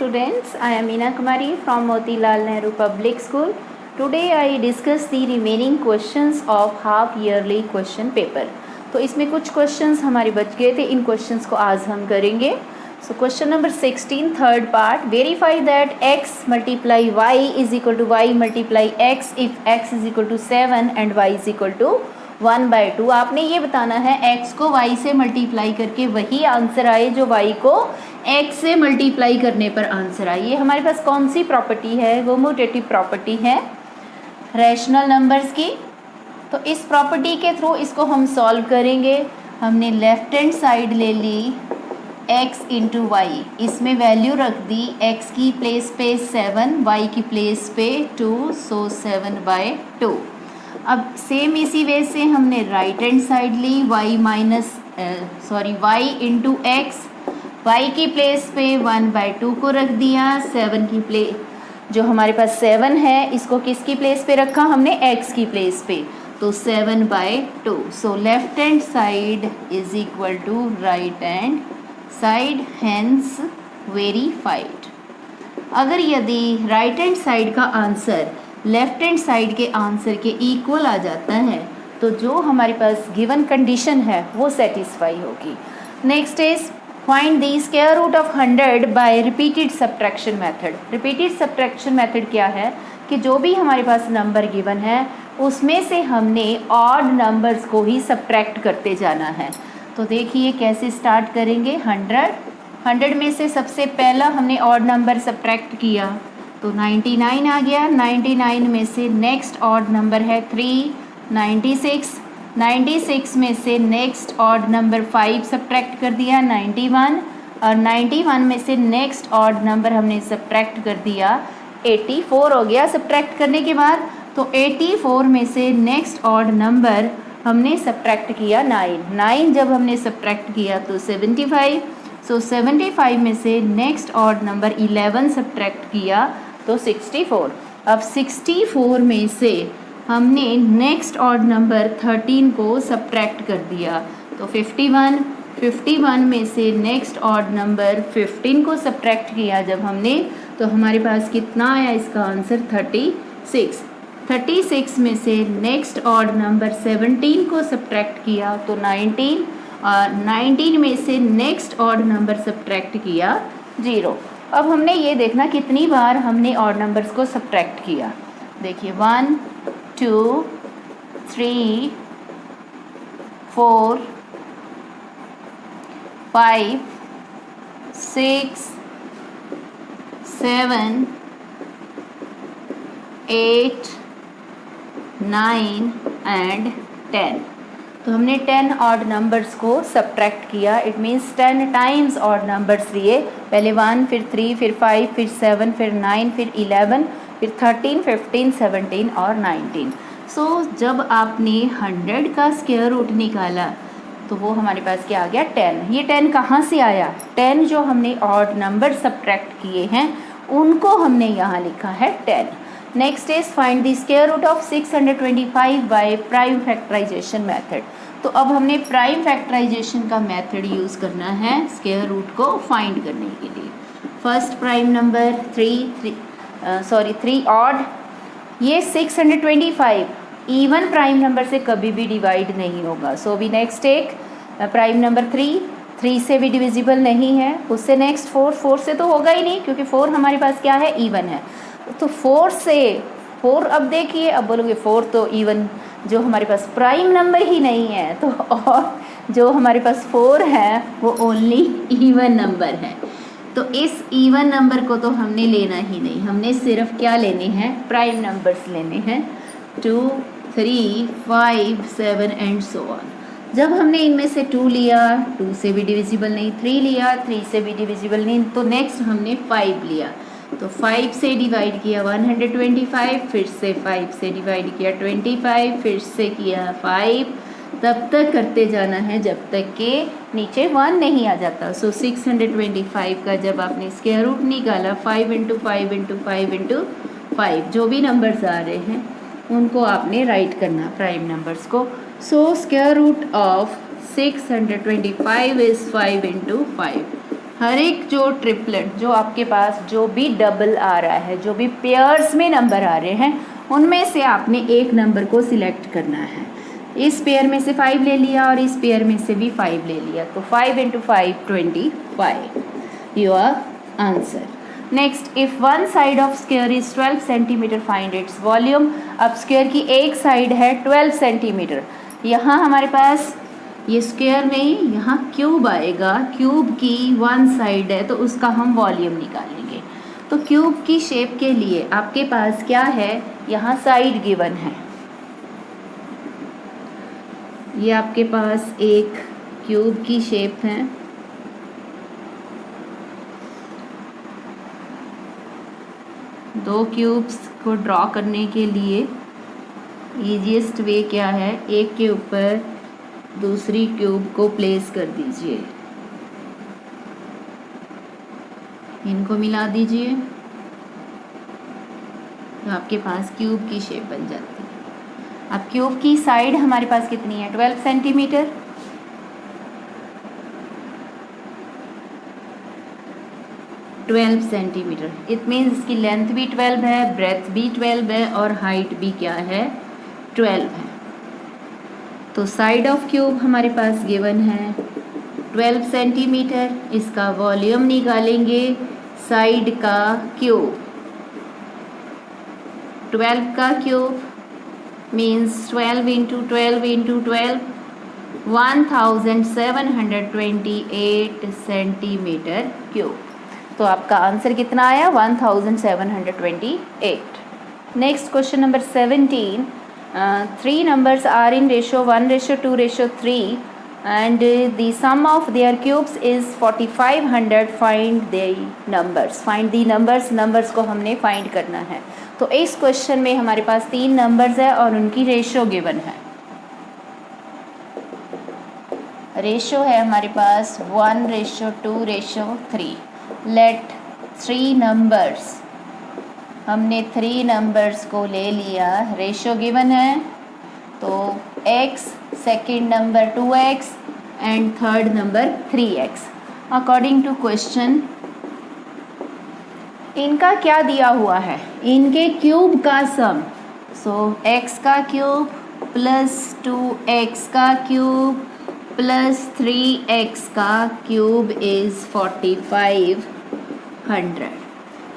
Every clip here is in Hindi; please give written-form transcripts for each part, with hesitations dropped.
students, I am Meena Kumari from Motilal Nehru Public School. Today I discuss the remaining questions of half yearly question paper. तो इसमें कुछ questions हमारे बच गए थे, इन questions को आज हम करेंगे. So question number 16 third part, verify that x multiply y is equal to y multiply x if x is equal to 7 and y is equal to 1/2. आपने ये बताना है x को y से मल्टीप्लाई करके वही आंसर आए जो y को x से मल्टीप्लाई करने पर आंसर आए. ये हमारे पास कौन सी प्रॉपर्टी है? कम्यूटेटिव प्रॉपर्टी है रैशनल नंबर्स की. तो इस प्रॉपर्टी के थ्रू इसको हम सॉल्व करेंगे. हमने लेफ्ट हैंड साइड ले ली x इंटू वाई, इसमें वैल्यू रख दी x की प्लेस पे 7, y की प्लेस पे 2, सो 7/2. अब सेम इसी वे से हमने राइट हैंड साइड ली y इंटू एक्स, y की प्लेस पे 1/2 को रख दिया. 7 की प्लेस जो हमारे पास 7 है इसको किसकी प्लेस पे रखा हमने? x की प्लेस पे, तो 7/2. So left hand side is equal to right hand side, hence verified. अगर यदि राइट हैंड साइड का आंसर लेफ्ट हैंड साइड के आंसर के इक्वल आ जाता है तो जो हमारे पास गिवन कंडीशन है वो सेटिस्फाई होगी. Next is find the square root of 100 by repeated subtraction method. Repeated subtraction method क्या है कि जो भी हमारे पास नंबर गिवन है उसमें से हमने ऑड नंबर्स को ही सब्ट्रैक्ट करते जाना है. तो देखिए कैसे स्टार्ट करेंगे. 100 में से सबसे पहला हमने ऑड नंबर सब्ट्रैक्ट किया तो 99 आ गया. 99 में से नेक्स्ट ऑड नंबर है 3. 96 में से नेक्स्ट ऑड नंबर 5 सब्ट्रैक्ट कर दिया 91. और 91 में से नेक्स्ट ऑड नंबर हमने सब्ट्रैक्ट कर दिया 84 हो गया सब्ट्रैक्ट करने के बाद. तो 84 में से नेक्स्ट ऑड नंबर हमने सब्ट्रैक्ट किया 9 जब हमने सब्ट्रैक्ट किया तो 75. सो 75 में से नेक्स्ट ऑड नंबर 11 सब्ट्रैक्ट किया तो 64. अब 64 में से हमने नेक्स्ट ऑड नंबर 13 को सब्ट्रैक्ट कर दिया तो 51 में से नेक्स्ट ऑड नंबर 15 को सब्ट्रैक्ट किया जब हमने, तो हमारे पास कितना आया इसका आंसर 36. 36 में से नेक्स्ट ऑड नंबर 17 को सब्ट्रैक्ट किया तो 19. और 19 में से नेक्स्ट ऑड नंबर सब्ट्रैक्ट किया 0. अब हमने ये देखना कितनी बार हमने ऑड नंबर्स को सब्ट्रैक्ट किया. देखिए 1 2 3 4 5 6 7 8 9 एंड 10. तो हमने 10 ऑड नंबर्स को सब्ट्रैक्ट किया. It means 10 times odd numbers लिए. पहले 1, फिर 3, फिर 5, फिर 7, फिर 9, फिर 11, फिर 13, 15, 17 और 19. सो जब आपने 100 का स्क्वायर रूट निकाला तो वो हमारे पास क्या आ गया 10. ये 10 कहाँ से आया? 10 जो हमने ऑड नंबर सब्ट्रैक्ट किए हैं उनको हमने यहाँ लिखा है 10. Next is find the square root of 625 by prime factorisation method. तो अब हमने प्राइम फैक्टराइजेशन का मेथड यूज़ करना है स्क्वायर रूट को फाइंड करने के लिए. फर्स्ट प्राइम नंबर 3 ऑड, ये 625 इवन प्राइम नंबर से कभी भी डिवाइड नहीं होगा. सो भी नेक्स्ट एक प्राइम नंबर 3 से भी डिविजिबल नहीं है. उससे नेक्स्ट 4 से तो होगा ही नहीं क्योंकि 4 हमारे पास क्या है? इवन है. तो 4 से 4, अब देखिए अब बोलोगे 4 तो इवन, जो हमारे पास प्राइम नंबर ही नहीं है तो और जो हमारे पास 4 है वो ओनली इवन नंबर है. तो इस इवन नंबर को तो हमने लेना ही नहीं. हमने सिर्फ क्या लेने हैं? प्राइम नंबर्स लेने हैं 2 3 5 7 एंड सो ऑन. जब हमने इनमें से 2 लिया, 2 से भी डिविजिबल नहीं, 3 लिया, 3 से भी डिविजिबल नहीं, तो नेक्स्ट हमने 5 लिया. तो 5 से डिवाइड किया 125, फिर से 5 से डिवाइड किया 25, फिर से किया 5, तब तक करते जाना है जब तक कि नीचे 1 नहीं आ जाता. सो 625 का जब आपने स्क्वायर रूट निकाला 5 × 5 × 5 × 5 जो भी नंबर्स आ रहे हैं उनको आपने राइट करना प्राइम नंबर्स को. So square root of 625 is 5 × 5. हर एक जो ट्रिपलेट, जो आपके पास जो भी डबल आ रहा है, जो भी पेयर्स में नंबर आ रहे हैं, उनमें से आपने एक नंबर को सिलेक्ट करना है। इस पेयर में से 5 ले लिया और इस पेयर में से भी 5 ले लिया, तो 5 × 5 25 your answer. Next, if one side of square is 12 centimetre find its volume. अब स्क्वायर की एक साइड है 12 सेंटीमीटर, यहाँ हमारे पास ये स्क्वायर नहीं, यहाँ क्यूब आएगा, क्यूब की वन साइड है तो उसका हम वॉल्यूम निकालेंगे। तो क्यूब की शेप के लिए आपके पास क्या है, यहाँ साइड गिवन है, ये आपके पास एक क्यूब की शेप है, दो क्यूब्स को ड्रॉ करने के लिए ईजीएस्ट वे क्या है, एक के ऊपर दूसरी क्यूब को प्लेस कर दीजिए, इनको मिला दीजिए, तो आपके पास क्यूब की शेप बन जाती है। अब क्यूब की साइड हमारे पास कितनी है, 12 सेंटीमीटर। इट मीन्स इसकी लेंथ भी 12 है, ब्रेथ भी 12 है और हाइट भी क्या है, 12 है। तो साइड ऑफ क्यूब हमारे पास गिवन है 12 सेंटीमीटर, इसका वॉल्यूम निकालेंगे साइड का क्यूब, 12 का क्यूब मीन्स 12 × 12 × 12 1728 सेंटीमीटर क्यूब। तो आपका आंसर कितना आया, 1728। Next question number 17, 3 numbers are in ratio 1:2:3 and the sum of their cubes is 4500. find the numbers, numbers को हमने फाइंड करना है। तो इस क्वेश्चन में हमारे पास 3 नंबर्स है और उनकी रेशो गिवन है। रेशो है हमारे पास 1:2:3। लेट 3 नंबर्स, हमने 3 नंबर्स को ले लिया, रेशो गिवन है, तो x, second number 2x and third number 3x। According to question इनका क्या दिया हुआ है, इनके क्यूब का सम, सो x का क्यूब प्लस 2x का क्यूब प्लस 3x का क्यूब इज़ 4500।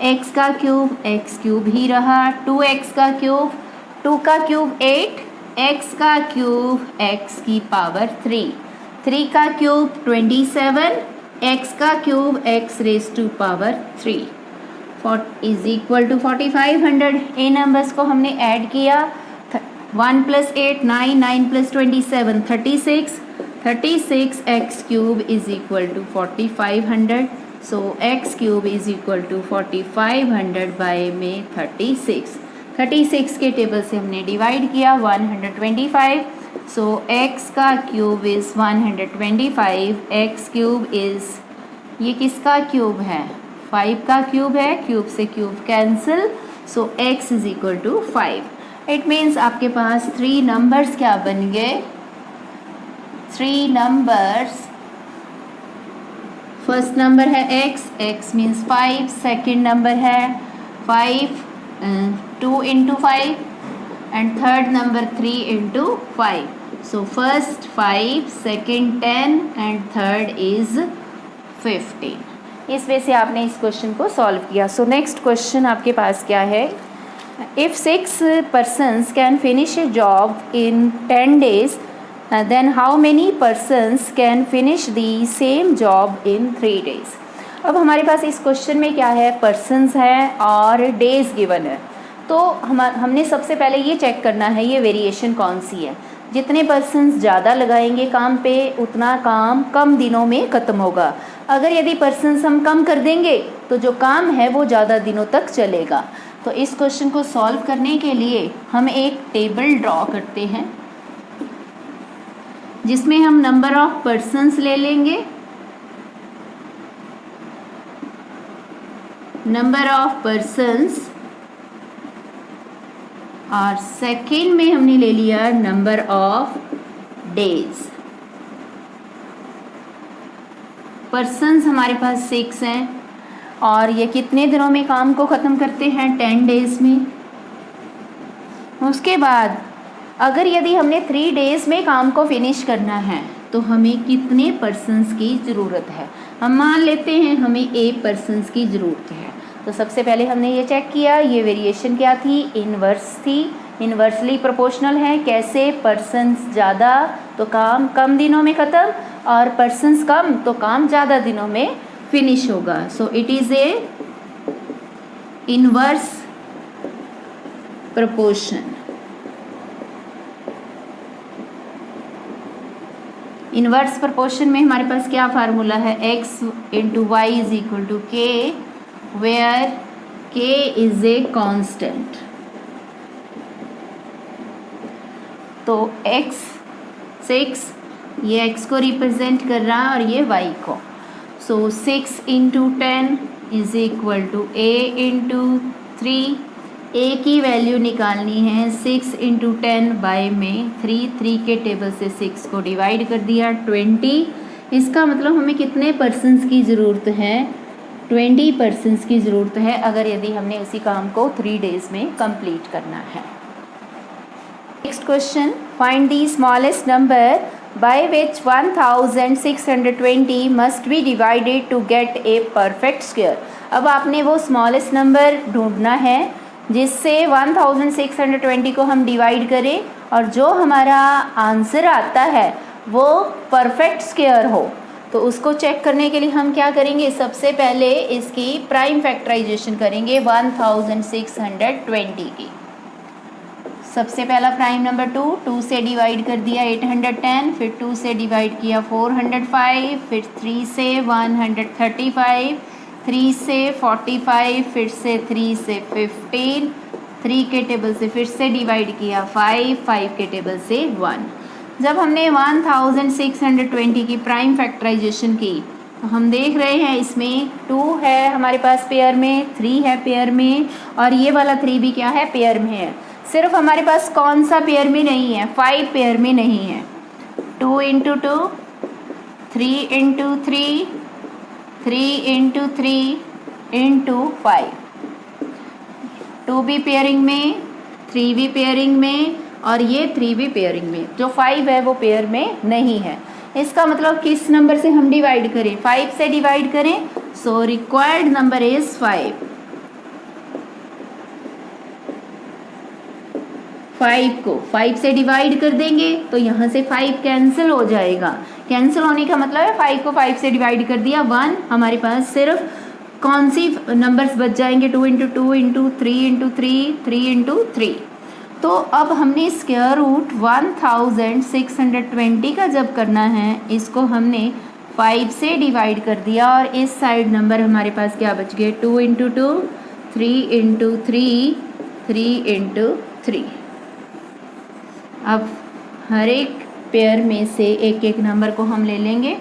x का क्यूब x क्यूब ही रहा, 2x का क्यूब 2 का क्यूब 8, x का क्यूब x की पावर 3, 3 का क्यूब 27, x का cube x raise to power 3 is equal to 4500। इन नंबर्स को हमने ऐड किया, 1 + 8 9, 9 + 27 36, 36x cube is equal to 4500। So x cube is equal to 4500 by में 36 के टेबल से हमने डिवाइड किया 125। सो x का cube is 125, x cube is, ये किसका क्यूब है, 5 का क्यूब है, क्यूब से cube cancel, so x is equal to 5। It means आपके पास 3 नंबर्स क्या बन गए, 3 नंबर्स, फर्स्ट नंबर है x मीन्स 5, सेकेंड नंबर है 5 2 × 5 and third number 3 × 5। So first 5, second 10 and third is 15। इस वे से आपने इस क्वेश्चन को सॉल्व किया। सो नेक्स्ट क्वेश्चन आपके पास क्या है, if 6 persons can finish A job in 10 days, then how many persons can finish the same job in 3 days। अब हमारे पास इस क्वेश्चन में क्या है, पर्सन्स है और डेज गिवन है। तो हमने सबसे पहले ये चेक करना है ये वेरिएशन कौन सी है, जितने पर्सन्स ज़्यादा लगाएंगे काम पे उतना काम कम दिनों में ख़त्म होगा। अगर यदि पर्सन्स हम कम कर देंगे तो जो काम है वो ज़्यादा दिनों तक चलेगा। तो इस क्वेश्चन को सॉल्व करने के लिए हम एक टेबल ड्रॉ करते हैं जिसमें हम नंबर ऑफ पर्सन्स ले लेंगे, नंबर ऑफ पर्सन्स, और सेकेंड में हमने ले लिया नंबर ऑफ डेज। पर्सन्स हमारे पास 6 हैं और ये कितने दिनों में काम को ख़त्म करते हैं, 10 डेज़ में। उसके बाद अगर यदि हमने 3 डेज़ में काम को फिनिश करना है तो हमें कितने पर्सन्स की ज़रूरत है। हम मान लेते हैं हमें 8 पर्सन्स की ज़रूरत है। तो सबसे पहले हमने ये चेक किया, ये वेरिएशन क्या थी, इन्वर्स थी, इन्वर्सली प्रोपोर्शनल है। कैसे, पर्सन्स ज़्यादा तो काम कम दिनों में ख़त्म और पर्सन्स कम तो काम ज़्यादा दिनों में फिनिश होगा। So it is a inverse proportion. Inverse proportion में हमारे पास क्या फार्मूला है, x into y is equal to k, where k is a constant. तो x 6 ये x को रिप्रेजेंट कर रहा है और ये y को। So 6 into 10 is equal to a into 3। a की वैल्यू निकालनी है 6 इंटू 10 बाय में 3 के टेबल से 6 को डिवाइड कर दिया 20। इसका मतलब हमें कितने पर्सन्स की ज़रूरत है, 20 पर्सन्स की ज़रूरत है अगर यदि हमने इसी काम को 3 डेज़ में कंप्लीट करना है। Next question, find the smallest number by which 1620 must be divided to get a perfect square. अब आपने वो स्मॉलेस्ट नंबर ढूंढना है जिससे 1620 को हम डिवाइड करें और जो हमारा आंसर आता है वो परफेक्ट स्क्वायर हो। तो उसको चेक करने के लिए हम क्या करेंगे, सबसे पहले इसकी प्राइम फैक्टराइजेशन करेंगे 1620 की। सबसे पहला प्राइम नंबर 2 से डिवाइड कर दिया 810, फिर 2 से डिवाइड किया 405, फिर 3 से 135, 3 से 45, फिर से 3 से 15, 3 के टेबल से फिर से डिवाइड किया 5 के टेबल से 1। जब हमने 1620 की प्राइम फैक्टराइजेशन की तो हम देख रहे हैं इसमें 2 है हमारे पास पेयर में, 3 है पेयर में और ये वाला 3 भी क्या है, पेयर में है। सिर्फ हमारे पास कौन सा पेयर में नहीं है, 5 पेयर में नहीं है। 2 इंटू 2, 3 इंटू 3, 3 इंटू 3 इंटू 5। 2 भी पेयरिंग में, 3 भी पेयरिंग में और ये 3 भी पेयरिंग में। जो 5 है वो पेयर में नहीं है। इसका मतलब किस नंबर से हम डिवाइड करें, 5 से डिवाइड करें। So required number is 5। 5 को 5 से डिवाइड कर देंगे तो यहाँ से 5 कैंसिल हो जाएगा। कैंसिल होने का मतलब है 5 को 5 से डिवाइड कर दिया 1। हमारे पास सिर्फ कौन सी नंबर्स बच जाएंगे, 2 इंटू 2 इंटू 3 इंटू 3, 3 इंटू 3। तो अब हमने स्क्वायर रूट 1620 का जब करना है, इसको हमने 5 से डिवाइड कर दिया और इस साइड नंबर हमारे पास क्या बच गए, 2 इंटू 2, 3 इंटू 3, 3 इंटू 3। अब हर एक पेयर में से एक एक नंबर को हम ले लेंगे।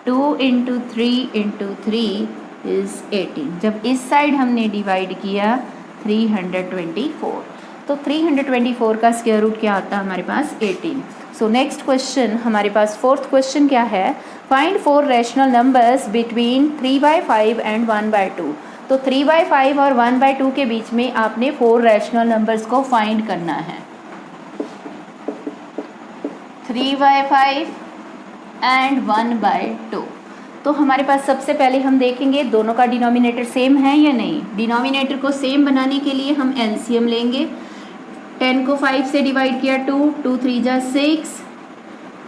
2 इंटू 3 इंटू 3 इज़ 18। जब इस साइड हमने डिवाइड किया 324, तो 324 का स्क्वायर रूट क्या आता है हमारे पास, 18। सो नेक्स्ट क्वेश्चन हमारे पास फोर्थ क्वेश्चन क्या है, find 4 rational numbers between 3/5 and 1/2। तो 3/5 और 1/2 के बीच में आपने 4 रैशनल नंबर्स को फाइंड करना है। 3/5 एंड 1/2। तो हमारे पास सबसे पहले हम देखेंगे दोनों का डिनोमिनेटर सेम है या नहीं। डिनोमिनेटर को सेम बनाने के लिए हम एलसीएम लेंगे। 10 को 5 से डिवाइड किया 2, 2 3 जा 6,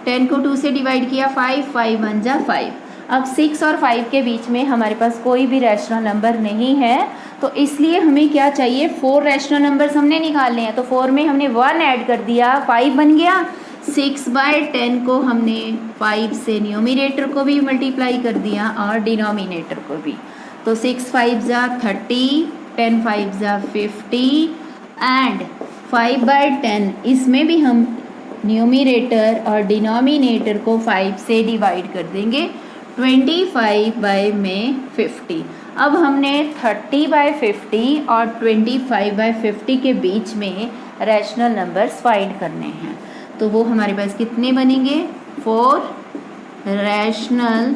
10 को 2 से डिवाइड किया 5, 5 1 जा 5। अब 6 और 5 के बीच में हमारे पास कोई भी रैशनल नंबर नहीं है, तो इसलिए हमें क्या चाहिए, 4 रैशनल नंबर्स हमने निकालने हैं। तो 4 में हमने 1 ऐड कर दिया, 5 बन गया। 6/10 को हमने 5 से न्यूमिनेटर को भी मल्टीप्लाई कर दिया और डिनोमिनेटर को भी। तो 6 5 जा 30, 10 5 जा 50 एंड 5/10 इसमें भी हम न्यूमिनेटर और डिनोमिनेटर को 5 से डिवाइड कर देंगे। 25/50। अब हमने 30/50 और 25/50 के बीच में रैशनल नंबर्स फाइंड करने हैं। तो वो हमारे पास कितने बनेंगे, 4 rational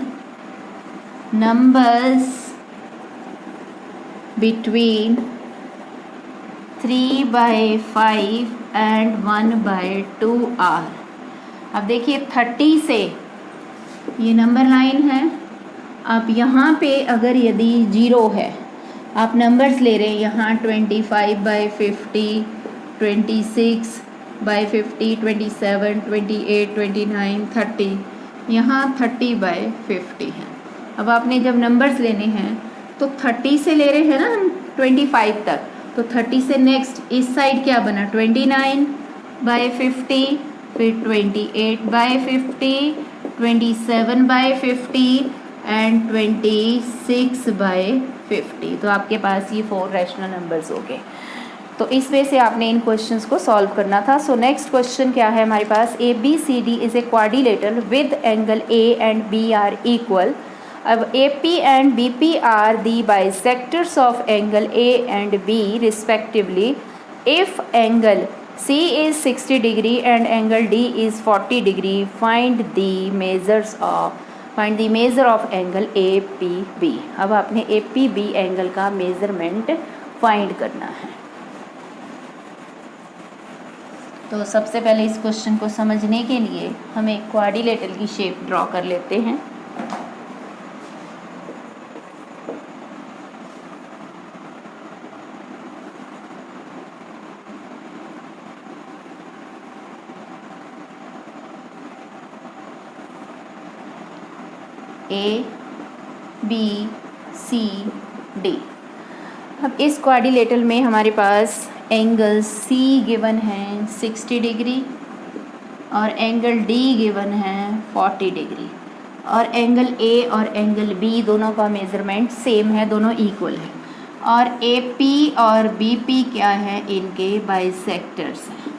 numbers between 3/5 and 1/2 are। अब देखिए 30 से ये नंबर लाइन है। आप यहाँ पे अगर यदि 0 है, आप नंबर्स ले रहे हैं यहाँ 25/50, 26/50, 27, 28, 29, 30, यहाँ 30/50 है। अब आपने जब नंबर्स लेने हैं तो 30 से ले रहे हैं ना हम 25 तक, तो 30 से नेक्स्ट इस साइड क्या बना 29/50, फिर 28/50, 27/50 एंड 26/50। तो आपके पास ये 4 रैशनल नंबर्स हो गए। तो इस वे से आपने इन क्वेश्चंस को सॉल्व करना था। सो नेक्स्ट क्वेश्चन क्या है हमारे पास, ABCD is a quadrilateral with angle A and B are equal. अब AP and BP are the bisectors of angle A and B respectively. If angle C is 60 degree and angle D is 40 degree, find the measure of angle APB। अब आपने APB एंगल का मेजरमेंट फाइंड करना है। तो सबसे पहले इस क्वेश्चन को समझने के लिए हम एक क्वाड्रिलेटरल की शेप ड्रॉ कर लेते हैं। ABCD। अब इस क्वाड्रिलेटरल में हमारे पास एंगल C गिवन है 60 डिग्री और एंगल D गिवन है 40 डिग्री, और एंगल A और एंगल B दोनों का मेज़रमेंट सेम है, दोनों इक्वल है। और AP और BP क्या है, इनके बाइसेक्टर्स हैं।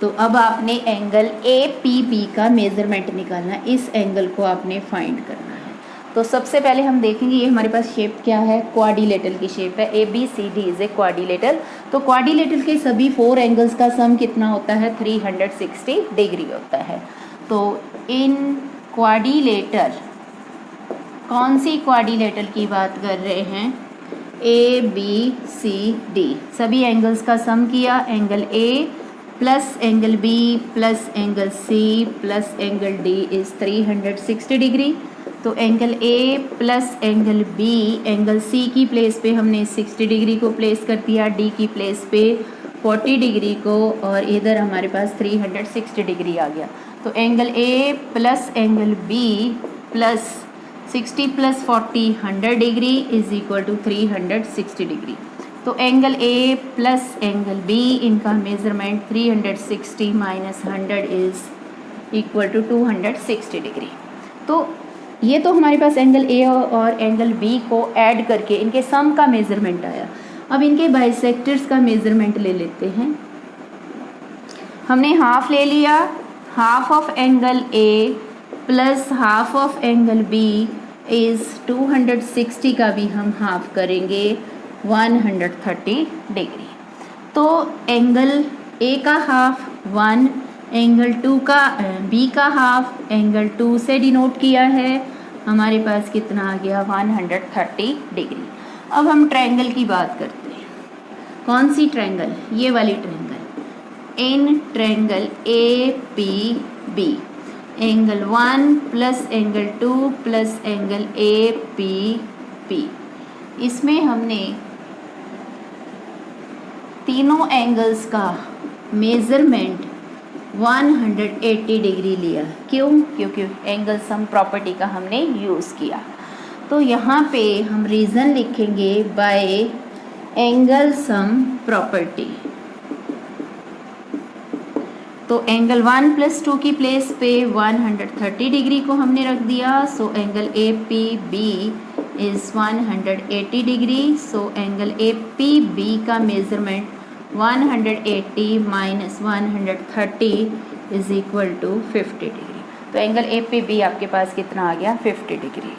तो अब आपने एंगल APB का मेज़रमेंट निकालना है, इस एंगल को आपने फाइंड करना है। तो सबसे पहले हम देखेंगे ये हमारे पास शेप क्या है, क्वाड्रिलेटरल की शेप है। ABCD is a quadrilateral. तो क्वाड्रिलेटरल के सभी 4 एंगल्स का सम कितना होता है, 360 डिग्री होता है। तो इन क्वाड्रिलेटर, कौन सी क्वाड्रिलेटरल की बात कर रहे हैं, ABCD। सभी एंगल्स का सम किया, angle A plus angle B plus angle C plus angle D is 360 degree. तो angle A plus angle B, angle C की प्लेस पे हमने 60 डिग्री को प्लेस कर दिया, D की प्लेस पे 40 डिग्री को, और इधर हमारे पास 360 डिग्री आ गया। तो angle A plus angle B plus 60 plus 40 100 degree is equal to 360 degree. तो angle A plus angle B, इनका measurement 360 minus 100 is equal to 260 degree. तो ये तो हमारे पास एंगल A और एंगल B को ऐड करके इनके सम का मेज़रमेंट आया। अब इनके बाइसेक्टर्स का मेज़रमेंट ले लेते हैं। हमने हाफ ले लिया, half of angle A plus half of angle B is 260 का भी हम हाफ करेंगे 130 डिग्री। तो एंगल A का हाफ 1, एंगल B का हाफ एंगल 2 से डिनोट किया है, हमारे पास कितना आ गया 130 डिग्री। अब हम ट्रायंगल की बात करते हैं। कौन सी ट्रायंगल, ये वाली triangle. In triangle APB angle 1 plus angle 2 plus angle APB, इसमें हमने तीनों एंगल्स का मेज़रमेंट 180 डिग्री लिया। क्यों? क्योंकि एंगल सम प्रॉपर्टी का हमने यूज़ किया। तो यहाँ पे हम रीज़न लिखेंगे बाय एंगल सम प्रॉपर्टी। तो एंगल 1 प्लस 2 की प्लेस पे 130 डिग्री को हमने रख दिया। So angle APB is 180 degree. So angle APB का measurement 180 minus 130 is equal to 50 degree. तो एंगल APB आपके पास कितना आ गया, 50 डिग्री।